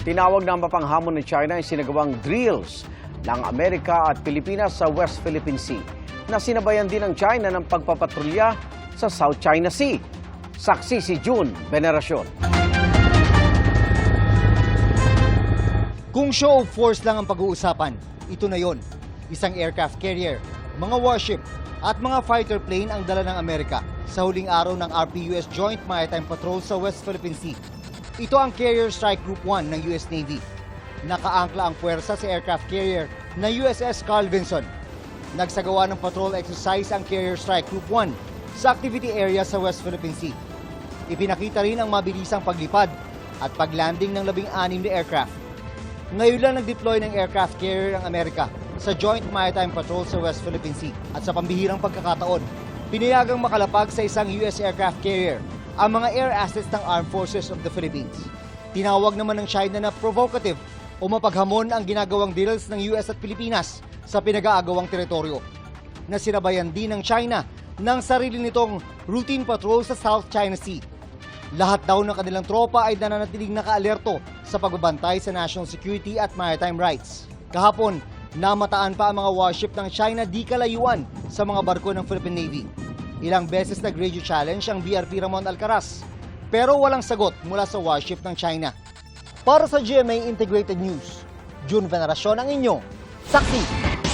Tinawag na mapanghamon ng China ang sinagawang drills ng Amerika at Pilipinas sa West Philippine Sea, na sinabayan din ng China ng pagpapatrolya sa South China Sea. Saksi si June Veneracion. Kung show of force lang ang pag-uusapan, ito na yon. Isang aircraft carrier, mga warship at mga fighter plane ang dala ng Amerika sa huling araw ng RPUS Joint Maritime Patrol sa West Philippine Sea. Ito ang Carrier Strike Group 1 ng US Navy. Nakaangkla ang puwersa sa aircraft carrier na USS Carl Vinson. Nagsagawa ng patrol exercise ang Carrier Strike Group 1 sa activity area sa West Philippine Sea. Ipinakita rin ang mabilisang paglipad at paglanding ng 16 na aircraft. Ngayon lang nag-deploy ng aircraft carrier ang Amerika sa Joint Maritime Patrol sa West Philippine Sea. At sa pambihirang pagkakataon, pinayagang makalapag sa isang US aircraft carrier ang mga air assets ng Armed Forces of the Philippines. Tinawag naman ng China na provocative o mapaghamon ang ginagawang deals ng US at Pilipinas sa pinag-aagawang teritoryo. Nasinabayan din ng China ng sarili nitong routine patrol sa South China Sea. Lahat daw ng kanilang tropa ay nananatiling nakaalerto sa pagbabantay sa national security at maritime rights. Kahapon, namataan pa ang mga warship ng China di kalayuan sa mga barko ng Philippine Navy. Ilang beses nag-radio challenge ang BRP Ramon Alcaraz, pero walang sagot mula sa warship ng China. Para sa GMA Integrated News, June Veneracion ang inyong saksi.